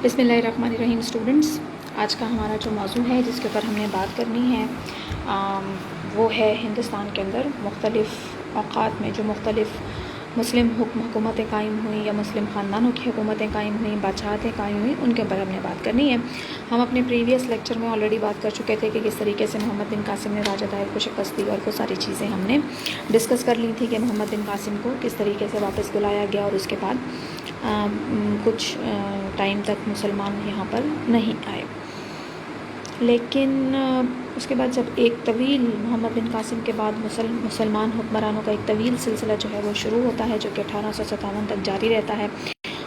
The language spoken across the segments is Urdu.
بسم اللہ الرحمن الرحیم اسٹوڈنٹس، آج کا ہمارا جو موضوع ہے جس کے اوپر ہم نے بات کرنی ہے وہ ہے ہندوستان کے اندر مختلف اوقات میں جو مختلف مسلم حکومتیں قائم ہوئیں یا مسلم خاندانوں کی حکومتیں قائم ہوئیں، بادشاہتیں قائم ہوئیں، ان کے اوپر ہم نے بات کرنی ہے۔ ہم اپنے پریویس لیکچر میں آلریڈی بات کر چکے تھے کہ کس طریقے سے محمد بن قاسم نے راجہ طاہر کو شکست دی، اور وہ ساری چیزیں ہم نے ڈسکس کر لی تھی کہ محمد بن قاسم کو کس طریقے سے واپس بلایا گیا اور اس کے بعد کچھ ٹائم تک مسلمان یہاں پر نہیں آئے۔ لیکن اس کے بعد جب ایک طویل محمد بن قاسم کے بعد مسلمان حکمرانوں کا ایک طویل سلسلہ جو ہے وہ شروع ہوتا ہے، جو کہ 1857 تک جاری رہتا ہے،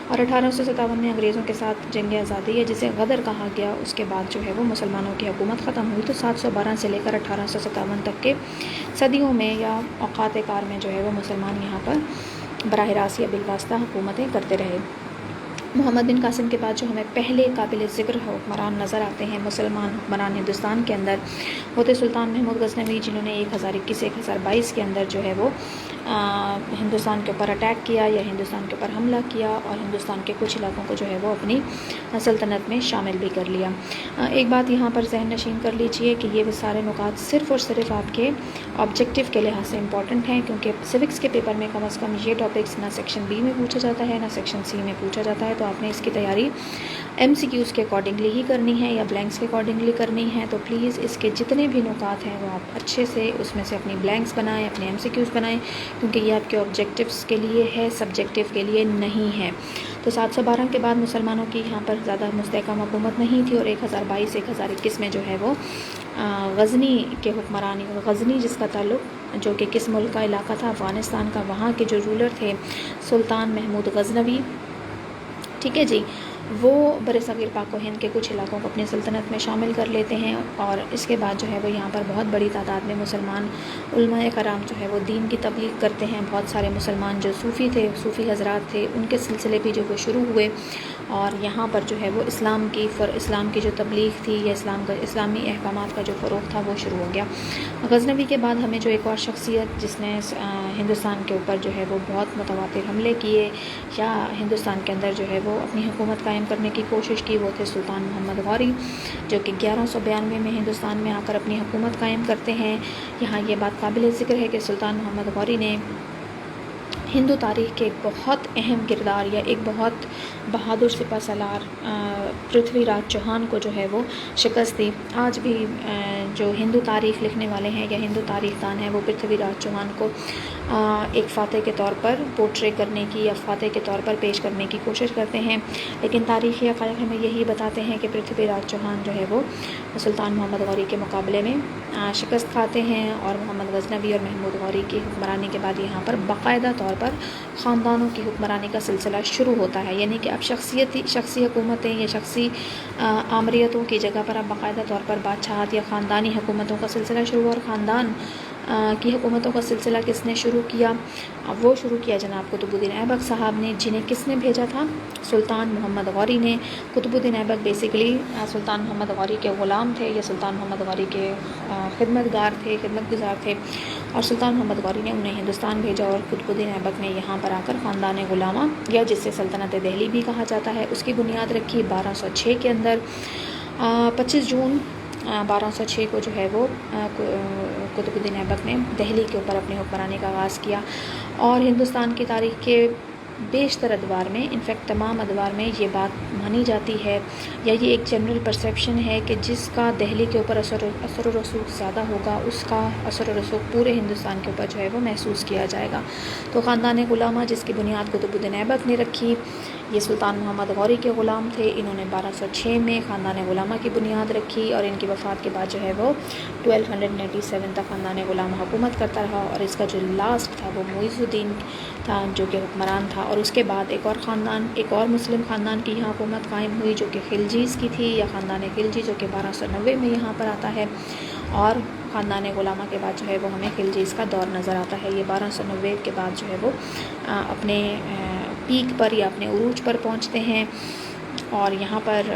اور 1857 میں انگریزوں کے ساتھ جنگ آزادی ہے جسے غدر کہا گیا، اس کے بعد جو ہے وہ مسلمانوں کی حکومت ختم ہوئی۔ تو 712 سے لے کر 1857 تک کے صدیوں میں یا اوقات کار میں جو ہے وہ مسلمان یہاں پر براہ راست یا بالواسطہ حکومتیں کرتے رہے۔ محمد بن قاسم کے بعد جو ہمیں پہلے قابل ذکر حکمران نظر آتے ہیں مسلمان حکمران ہندوستان کے اندر، وہ تھے سلطان محمود غزنوی، جنہوں نے 1021-1022 کے اندر جو ہے وہ ہندوستان کے اوپر اٹیک کیا یا ہندوستان کے اوپر حملہ کیا، اور ہندوستان کے کچھ علاقوں کو جو ہے وہ اپنی سلطنت میں شامل بھی کر لیا۔ ایک بات یہاں پر ذہن نشین کر لیجئے کہ یہ سارے نکات صرف اور صرف آپ کے آبجیکٹیو کے لحاظ سے امپورٹنٹ ہیں، کیونکہ سوکس کے پیپر میں کم از کم یہ ٹاپکس نہ سیکشن بی میں پوچھا جاتا ہے نہ سیکشن سی میں پوچھا جاتا ہے، تو آپ نے اس کی تیاری ایم سی کیوز کے اکارڈنگلی ہی کرنی ہے یا بلینکس کے اکارڈنگلی کرنی ہے۔ تو پلیز اس کے جتنے بھی نکات ہیں وہ آپ اچھے سے اس میں سے اپنی بلینکس بنائیں، اپنے ایم سی کیوز بنائیں، کیونکہ یہ آپ کے آبجیکٹیوز کے لیے ہے، سبجیکٹیو کے لیے نہیں ہے۔ تو 712 کے بعد مسلمانوں کی یہاں پر زیادہ مستحکم حکومت نہیں تھی، اور 1022-1021 میں جو ہے وہ غزنی کے حکمرانی، غزنی جس کا تعلق جو کہ کس ملک کا علاقہ تھا، افغانستان کا، وہاں کے جو رولر تھے سلطان محمود غزنوی، ٹھیک ہے جی، وہ برصغیر پاک و ہند کے کچھ علاقوں کو اپنی سلطنت میں شامل کر لیتے ہیں، اور اس کے بعد جو ہے وہ یہاں پر بہت بڑی تعداد میں مسلمان علماء کرام جو ہے وہ دین کی تبلیغ کرتے ہیں۔ بہت سارے مسلمان جو صوفی تھے، صوفی حضرات تھے، ان کے سلسلے بھی جو وہ شروع ہوئے، اور یہاں پر جو ہے وہ اسلام کی جو تبلیغ تھی یا اسلامی احکامات کا جو فروغ تھا وہ شروع ہو گیا۔ غزنوی کے بعد ہمیں جو ایک اور شخصیت جس نے ہندوستان کے اوپر جو ہے وہ بہت متواتر حملے کیے یا ہندوستان کے اندر جو ہے وہ اپنی حکومت قائم کرنے کی کوشش کی، وہ تھے سلطان محمد غوری، جو کہ 1192 میں ہندوستان میں آ کر اپنی حکومت قائم کرتے ہیں۔ یہاں یہ بات قابل ذکر ہے کہ سلطان محمد غوری نے ہندو تاریخ کے ایک بہت اہم کردار یا ایک بہت بہادر سپہ سالار پرتھوی راج چوہان کو جو ہے وہ شکست دی۔ آج بھی جو ہندو تاریخ لکھنے والے ہیں یا ہندو تاریخ دان ہیں، وہ پرتھوی راج چوہان کو ایک فاتح کے طور پر پورٹرے کرنے کی یا فاتح کے طور پر پیش کرنے کی کوشش کرتے ہیں، لیکن تاریخی حقائق ہمیں یہی بتاتے ہیں کہ پرتھوی راج چوہان جو ہے وہ سلطان محمد غوری کے مقابلے میں شکست کھاتے ہیں، اور محمد غزنوی اور محمود غوری کی حکمرانی کے بعد یہاں پر باقاعدہ طور پر خاندانوں کی حکمرانی کا سلسلہ شروع ہوتا ہے، یعنی کہ اب شخصی حکومتیں یا شخصی آمریتوں کی جگہ پر اب باقاعدہ طور پر بادشاہت یا خاندانی حکومتوں کا سلسلہ شروع ہوا۔ اور خاندان کی حکومتوں کا سلسلہ کس نے شروع کیا؟ وہ شروع کیا جناب قطب الدین ایبک صاحب نے، جنہیں کس نے بھیجا تھا؟ سلطان محمد غوری نے۔ قطب الدین ایبک بیسیکلی سلطان محمد غوری کے غلام تھے یا سلطان محمد غوری کے خدمت گزار تھے، اور سلطان محمد غوری نے انہیں ہندوستان بھیجا، اور قطب الدین ایبک نے یہاں پر آ کر خاندان غلامہ یا جس سے سلطنت دہلی بھی کہا جاتا ہے اس کی بنیاد رکھی۔ 1206 کے اندر 25 جون 1206 کو جو ہے وہ قطب الدین ایبک نے دہلی کے اوپر اپنی حکمرانی کا آغاز کیا، اور ہندوستان کی تاریخ کے بیشتر ادوار میں، انفیکٹ تمام ادوار میں یہ بات مانی جاتی ہے یا یہ ایک جنرل پرسیپشن ہے کہ جس کا دہلی کے اوپر اثر و رسوخ زیادہ ہوگا، اس کا اثر و رسوخ پورے ہندوستان کے اوپر جو ہے وہ محسوس کیا جائے گا۔ تو خاندان غلامہ جس کی بنیاد قطب الدین ایبک نے رکھی، یہ سلطان محمد غوری کے غلام تھے، انہوں نے 1206 میں خاندان غلامہ کی بنیاد رکھی، اور ان کی وفات کے بعد جو ہے وہ 1287 تک خاندان غلامہ حکومت کرتا رہا، اور اس کا جو لاسٹ تھا وہ معیز الدین تھا جو کہ حکمران تھا۔ اور اس کے بعد ایک اور مسلم خاندان کی یہاں حکومت قائم ہوئی جو کہ خلجیز کی تھی، یا خاندان خلجی، جو کہ 1290 میں یہاں پر آتا ہے، اور خاندان غلامہ کے بعد جو ہے وہ ہمیں خلجیز کا دور نظر آتا ہے۔ یہ 1290 کے بعد جو ہے وہ اپنے پیک پر یا اپنے عروج پر پہنچتے ہیں، اور یہاں پر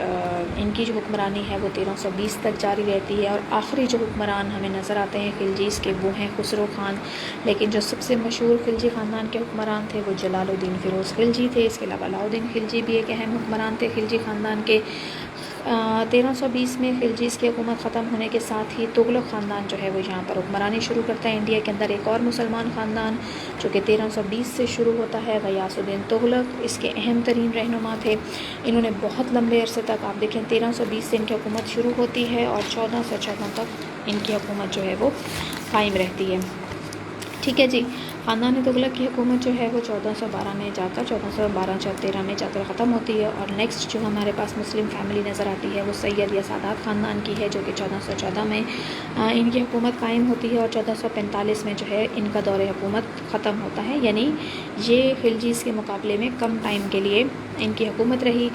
ان کی جو حکمرانی ہے وہ 1320 تک جاری رہتی ہے، اور آخری جو حکمران ہمیں نظر آتے ہیں خلجیز کے وہ ہیں خسرو خان، لیکن جو سب سے مشہور خلجی خاندان کے حکمران تھے وہ جلال الدین فیروز خلجی تھے۔ اس کے علاوہ علاء الدین خلجی بھی ایک اہم حکمران تھے خلجی خاندان کے۔ 1320 میں خلجیز کی حکومت ختم ہونے کے ساتھ ہی تغلق خاندان جو ہے وہ یہاں پر حکمرانی شروع کرتا ہے۔ انڈیا کے اندر ایک اور مسلمان خاندان جو کہ 1320 سے شروع ہوتا ہے، غیاث الدین تغلق اس کے اہم ترین رہنما تھے۔ انہوں نے بہت لمبے عرصے تک، آپ دیکھیں 1320 سے ان کی حکومت شروع ہوتی ہے اور 1414 تک ان کی حکومت جو ہے وہ قائم رہتی ہے۔ ٹھیک ہے جی، خاندان تغلق کی حکومت جو ہے وہ 1412 میں جا کر 1412-13 میں جا کر ختم ہوتی ہے، اور نیکسٹ جو ہمارے پاس مسلم فیملی نظر آتی ہے وہ سید یا سادات خاندان کی ہے، جو کہ 1414 میں ان کی حکومت قائم ہوتی ہے، اور 1445 میں جو ہے ان کا دور حکومت ختم ہوتا ہے۔ یعنی یہ خلجیز کے مقابلے میں کم ٹائم کے لیے ان کی حکومت رہی۔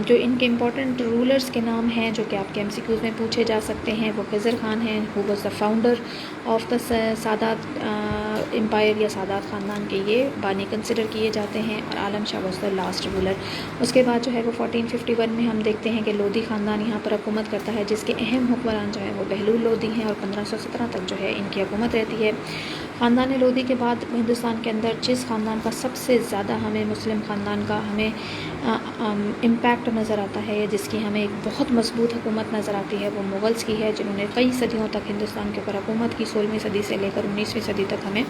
جو ان کے امپورٹنٹ رولرز کے نام ہیں جو کہ آپ کے MCQs میں پوچھے جا سکتے ہیں، وہ خضر خان ہیں، who was the founder of the سادات امپائر یا سادات خاندان کے یہ بانی کنسیڈر کیے جاتے ہیں، اور عالم شاہ واز دا لاسٹ رولر۔ اس کے بعد جو ہے وہ 1451 میں ہم دیکھتے ہیں کہ لودھی خاندان یہاں پر حکومت کرتا ہے، جس کے اہم حکمران جو ہے وہ بہلول لودھی ہیں، اور 1517 تک جو ہے ان کی حکومت رہتی ہے۔ خاندان لودھی کے بعد ہندوستان کے اندر جس خاندان کا سب سے زیادہ ہمیں مسلم خاندان کا ہمیں امپیکٹ نظر آتا ہے، جس کی ہمیں ایک بہت مضبوط حکومت نظر آتی ہے، وہ مغلز کی ہے، جنہوں نے کئی صدیوں تک ہندوستان کے اوپر حکومت کی۔ 16ویں صدی سے لے کر 19ویں صدی تک ہمیں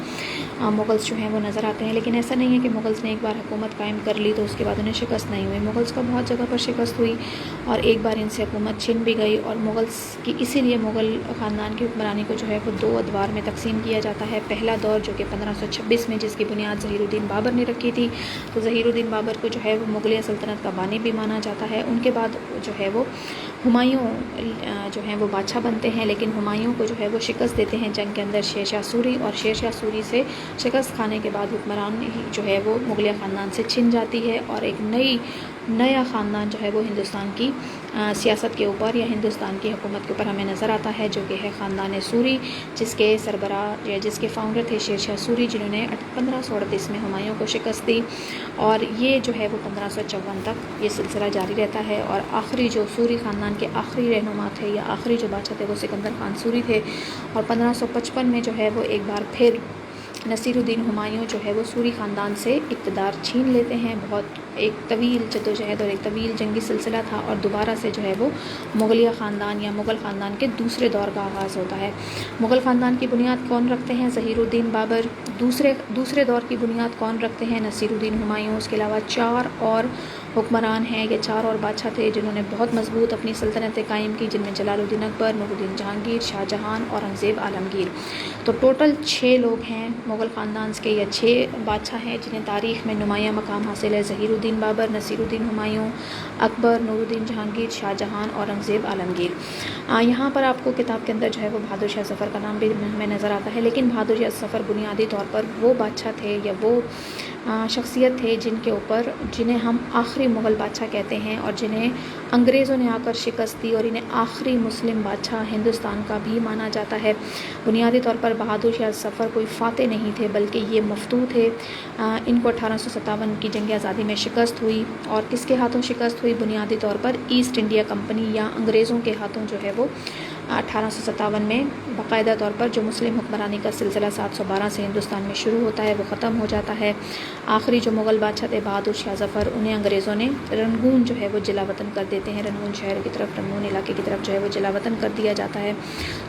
مغلز جو ہیں وہ نظر آتے ہیں، لیکن ایسا نہیں ہے کہ مغلز نے ایک بار حکومت قائم کر لی تو اس کے بعد انہیں شکست نہیں ہوئی۔ مغلز کا بہت جگہ پر شکست ہوئی، اور ایک بار ان سے حکومت چھن بھی گئی، اور مغلز کی اسی لیے مغل خاندان کی حکمرانی کو جو ہے وہ 2 ادوار میں تقسیم کیا جاتا ہے۔ پہلا دور جو کہ 1526 میں، جس کی بنیاد ظہیر الدین بابر نے رکھی تھی، تو ظہیر الدین بابر کو جو ہے وہ مغلیہ سلطنت کا بانی بھی مانا جاتا ہے۔ ان کے بعد جو ہے وہ ہمایوں جو ہیں وہ بادشاہ بنتے ہیں، لیکن ہمایوں کو جو ہے وہ شکست دیتے ہیں جنگ کے اندر شیر شاہ سوری، اور شیر شاہ سوری سے شکست کھانے کے بعد حکمران جو ہے وہ مغلیہ خاندان سے چھن جاتی ہے، اور ایک نیا خاندان جو ہے وہ ہندوستان کی سیاست کے اوپر یا ہندوستان کی حکومت کے اوپر ہمیں نظر آتا ہے، جو کہ ہے خاندان سوری، جس کے سربراہ یا جس کے فاؤنڈر تھے شیر شاہ سوری، جنہوں نے 1538 میں ہمایوں کو شکست دی، اور یہ جو ہے وہ 1554 تک یہ سلسلہ جاری رہتا ہے۔ اور آخری جو سوری خاندان کے آخری رہنما تھے یا آخری جو بادشاہ تھے وہ سکندر خان سوری تھے، اور 1555 میں جو ہے وہ ایک بار پھر نصیر الدین ہمایوں جو ہے وہ سوری خاندان سے اقتدار چھین لیتے ہیں۔ بہت ایک طویل جدوجہد اور ایک طویل جنگی سلسلہ تھا، اور دوبارہ سے جو ہے وہ مغلیہ خاندان یا مغل خاندان کے دوسرے دور کا آغاز ہوتا ہے۔ مغل خاندان کی بنیاد کون رکھتے ہیں؟ ظہیر الدین بابر۔ دوسرے دور کی بنیاد کون رکھتے ہیں؟ نصیر الدین ہمایوں۔ اس کے علاوہ 4 اور حکمران ہیں، یہ 4 اور بادشاہ تھے جنہوں نے بہت مضبوط اپنی سلطنتیں قائم کی، جن میں جلال الدین اکبر، نور الدین جہانگیر، شاہ جہان، اورنگزیب عالمگیر۔ تو ٹوٹل 6 لوگ ہیں مغل خاندان کے، یا 6 بادشاہ ہیں جنہیں تاریخ میں نمایاں مقام حاصل ہے: ظہیر الدین بابر، نصیر الدین ہمایوں، اکبر، نور الدین جہانگیر، شاہ جہان، اورنگزیب عالمگیر۔ یہاں پر آپ کو کتاب کے اندر جو ہے وہ بہادر شاہ ظفر کا نام بھی ہمیں نظر آتا ہے، لیکن بہادر شاہ ظفر بنیادی طور پر وہ بادشاہ تھے یا وہ شخصیت تھے جنہیں ہم آخری مغل بادشاہ کہتے ہیں، اور جنہیں انگریزوں نے آ کر شکست دی، اور انہیں آخری مسلم بادشاہ ہندوستان کا بھی مانا جاتا ہے۔ بنیادی طور پر بہادر شاہ ظفر کوئی فاتح نہیں تھے، بلکہ یہ مفتوح تھے۔ ان کو 1857 کی جنگ آزادی میں شکست ہوئی، اور کس کے ہاتھوں شکست ہوئی؟ بنیادی طور پر ایسٹ انڈیا کمپنی یا انگریزوں کے ہاتھوں جو ہے وہ 1857 میں باقاعدہ طور پر جو مسلم حکمرانی کا سلسلہ 712 سے ہندوستان میں شروع ہوتا ہے وہ ختم ہو جاتا ہے۔ آخری جو مغل بادشاہ تھے بہادر شاہ ظفر، انہیں انگریزوں نے رنگون جو ہے وہ جلا وطن کر دیتے ہیں، رنگون شہر کی طرف، رنگون علاقے کی طرف جو ہے وہ جلا وطن کر دیا جاتا ہے۔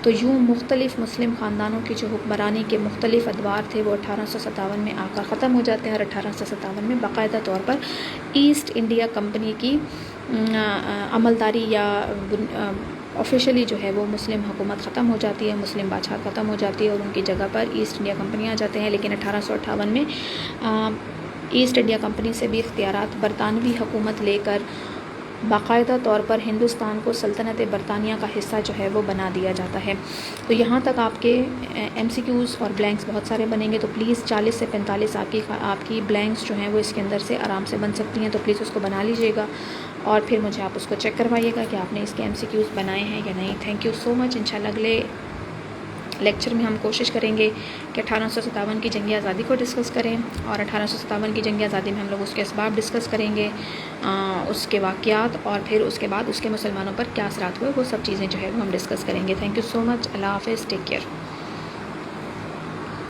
تو یوں مختلف مسلم خاندانوں کی جو حکمرانی کے مختلف ادوار تھے وہ 1857 میں آ کر ختم ہو جاتے ہیں، اور 1857 میں باقاعدہ طور پر ایسٹ انڈیا کمپنی کی عملداری یا آفیشیلی جو ہے وہ مسلم حکومت ختم ہو جاتی ہے، مسلم بادشاہ ختم ہو جاتی ہے، اور ان کی جگہ پر ایسٹ انڈیا کمپنی آ جاتے ہیں۔ لیکن 1858 میں ایسٹ انڈیا کمپنی سے بھی اختیارات برطانوی حکومت لے کر باقاعدہ طور پر ہندوستان کو سلطنت برطانیہ کا حصہ جو ہے وہ بنا دیا جاتا ہے۔ تو یہاں تک آپ کے MCQs اور بلینکس بہت سارے بنیں گے، تو پلیز 40 سے 45 آپ کی بلینکس جو ہیں وہ اس کے اندر سے آرام سے بن سکتی ہیں، تو پلیز اس کو بنا لیجئے گا، اور پھر مجھے آپ اس کو چیک کروائیے گا کہ آپ نے اس کے MCQs بنائے ہیں یا نہیں۔ تھینک یو سو مچ۔ انشاءاللہ اگلے لیکچر میں ہم کوشش کریں گے کہ 1857 کی جنگ آزادی کو ڈسکس کریں، اور 1857 کی جنگ آزادی میں ہم لوگ اس کے اسباب ڈسکس کریں گے، اس کے واقعات، اور پھر اس کے بعد اس کے مسلمانوں پر کیا اثرات ہوئے، وہ سب چیزیں جو ہے وہ ہم ڈسکس کریں گے۔ تھینک یو سو مچ، اللہ حافظ، ٹیک کیئر۔